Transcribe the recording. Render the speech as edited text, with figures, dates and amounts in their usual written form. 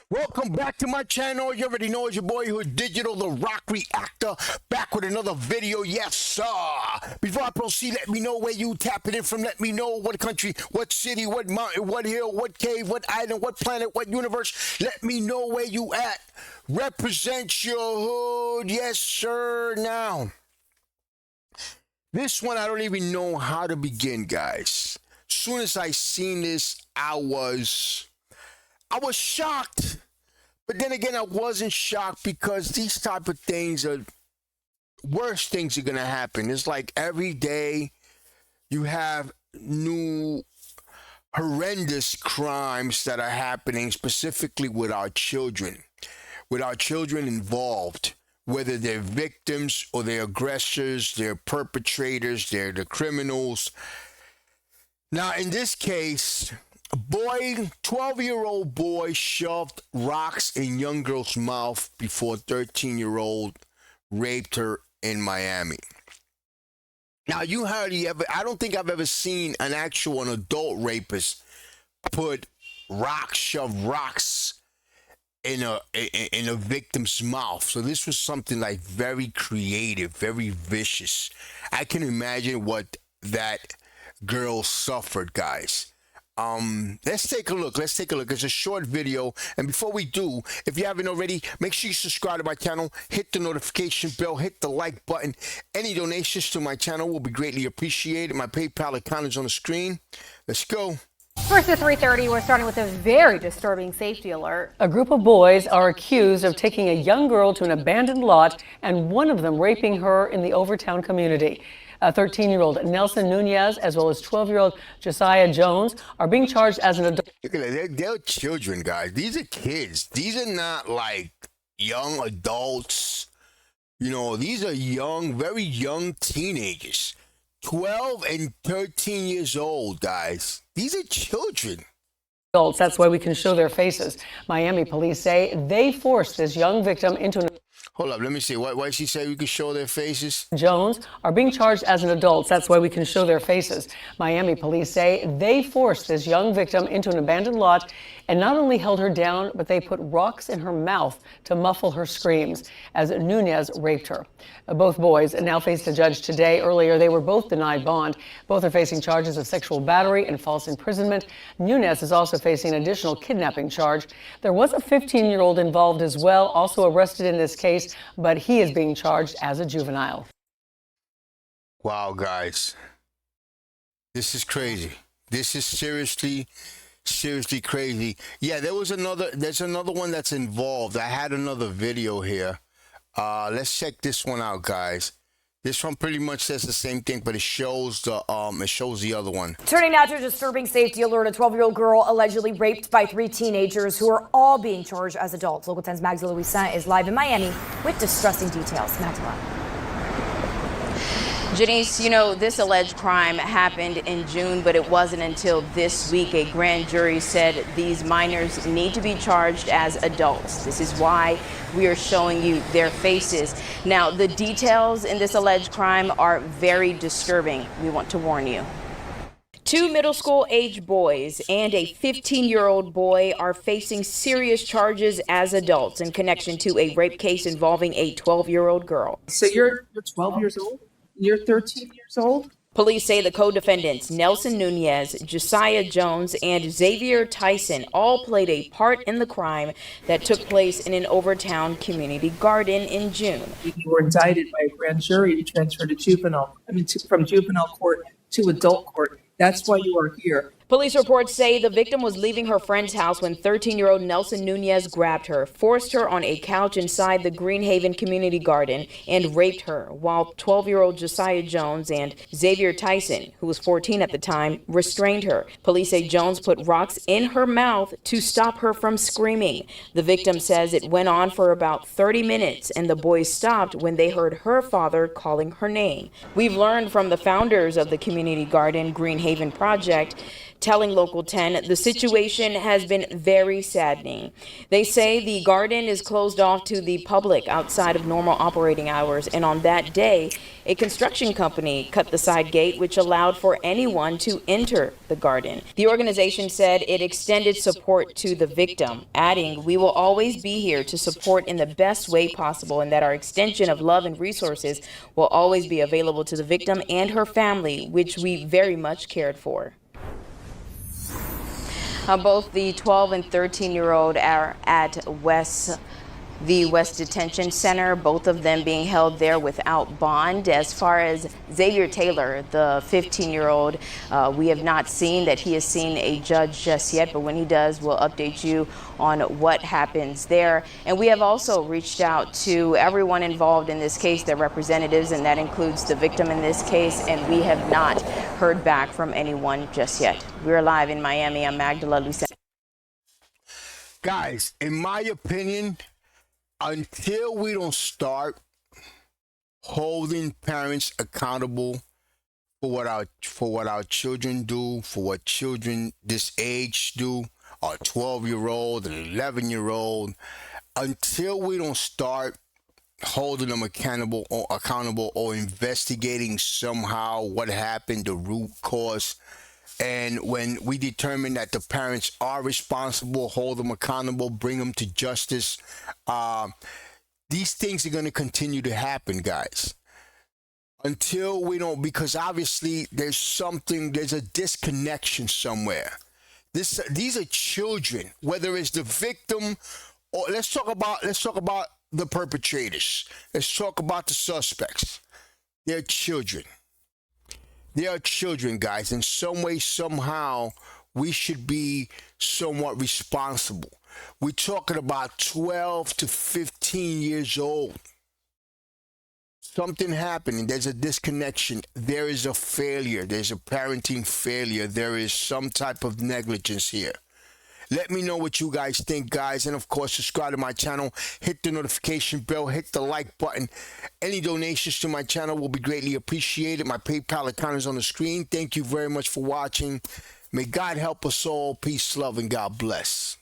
Welcome back to my channel. You already know it's your boy who's digital, the rock reactor, back with another video. Yes, sir. Before I proceed, let me know where you tapping in from. Let me know what country, what city, what mountain, what hill, what cave, what island, what planet, what universe. Let me know where you at. Represent your hood. Yes, sir. Now, this one, I don't even know how to begin, guys. Soon as I seen this, I was shocked, but then again, I wasn't shocked because these type of things are worse things are gonna happen. It's like every day you have new horrendous crimes that are happening, specifically with our children involved, whether they're victims or they're aggressors, they're perpetrators, they're the criminals. Now, in this case, a boy, 12-year-old boy shoved rocks in young girl's mouth before 13-year-old raped her in Miami. Now, I don't think I've ever seen an adult rapist shove rocks in a victim's mouth. So this was something like very creative, very vicious. I can imagine what that girl suffered, guys. Let's take a look. It's a short video, and before we do, if you haven't already, make sure you subscribe to my channel, hit the notification bell, hit the like button. Any donations to my channel will be greatly appreciated. My PayPal account is on the screen. Let's go. First at 3:30, we're starting with a very disturbing safety alert. A group of boys are accused of taking a young girl to an abandoned lot and one of them raping her in the Overtown community. 13-year-old Nelson Nunez, as well as 12-year-old Josiah Jones, are being charged as an adult. Look at that. They're children, guys. These are kids. These are not like young adults. You know, these are young, very young teenagers. 12 and 13 years old, guys. These are children. That's why we can show their faces. Miami police say they forced this young victim into an... Hold up, let me see. Why she say we can show their faces? Jones are being charged as an adult. That's why we can show their faces. Miami police say they forced this young victim into an abandoned lot and not only held her down, but they put rocks in her mouth to muffle her screams as Nunez raped her. Both boys now face the judge today. Earlier, they were both denied bond. Both are facing charges of sexual battery and false imprisonment. Nunez is also facing an additional kidnapping charge. There was a 15-year-old involved as well, also arrested in this case, but he is being charged as a juvenile. Wow, guys. This is crazy. This is seriously crazy. Yeah, there's another one that's involved. I had another video here. Let's check this one out, guys. This one pretty much says the same thing, but it shows the other one. Turning now to a disturbing safety alert. A 12-year-old girl allegedly raped by 3 teenagers who are all being charged as adults. Local 10's Magda Luisa is live in Miami with distressing details. Magda. Janice, you know, this alleged crime happened in June, but it wasn't until this week a grand jury said these minors need to be charged as adults. This is why we are showing you their faces. Now, the details in this alleged crime are very disturbing. We want to warn you. 2 middle school age boys and a 15-year-old boy are facing serious charges as adults in connection to a rape case involving a 12-year-old girl. So you're 12 years old? You're 13 years old? Police say the co-defendants, Nelson Nunez, Josiah Jones, and Xavier Tyson, all played a part in the crime that took place in an Overtown community garden in June. You were indicted by a grand jury to transfer to from juvenile court to adult court. That's why you are here. Police reports say the victim was leaving her friend's house when 13-year-old Nelson Nunez grabbed her, forced her on a couch inside the Greenhaven Community Garden, and raped her, while 12-year-old Josiah Jones and Xavier Tyson, who was 14 at the time, restrained her. Police say Jones put rocks in her mouth to stop her from screaming. The victim says it went on for about 30 minutes, and the boys stopped when they heard her father calling her name. We've learned from the founders of the Community Garden Greenhaven Project telling Local 10 the situation has been very saddening. They say the garden is closed off to the public outside of normal operating hours, and on that day, a construction company cut the side gate, which allowed for anyone to enter the garden. The organization said it extended support to the victim, adding, "We will always be here to support in the best way possible, and that our extension of love and resources will always be available to the victim and her family, which we very much cared for." Both the 12 and 13-year-old are at the West Detention Center, both of them being held there without bond. As far as Xavier Taylor, the 15-year-old, we have not seen that he has seen a judge just yet, but when he does, we'll update you on what happens there. And we have also reached out to everyone involved in this case, their representatives, and that includes the victim in this case, and we have not heard back from anyone just yet. We're live in Miami. I'm Magdala Lucen. Guys, in my opinion, until we don't start holding parents accountable for what our children do, for what children this age do, our 12-year-old and 11-year-old, until we don't start holding them accountable or investigating somehow what happened, the root cause, and when we determine that the parents are responsible, hold them accountable, bring them to justice, these things are going to continue to happen, guys. Until we don't, because obviously there's a disconnection somewhere. These are children, whether it's the victim or let's talk about the perpetrators. Let's talk about the suspects. They're children. They are children, guys. In some way, somehow, we should be somewhat responsible. We're talking about 12 to 15 years old. Something happening. There's a disconnection. There is a failure. There's a parenting failure. There is some type of negligence here. Let me know what you guys think, guys. And, of course, subscribe to my channel. Hit the notification bell. Hit the like button. Any donations to my channel will be greatly appreciated. My PayPal account is on the screen. Thank you very much for watching. May God help us all. Peace, love, and God bless.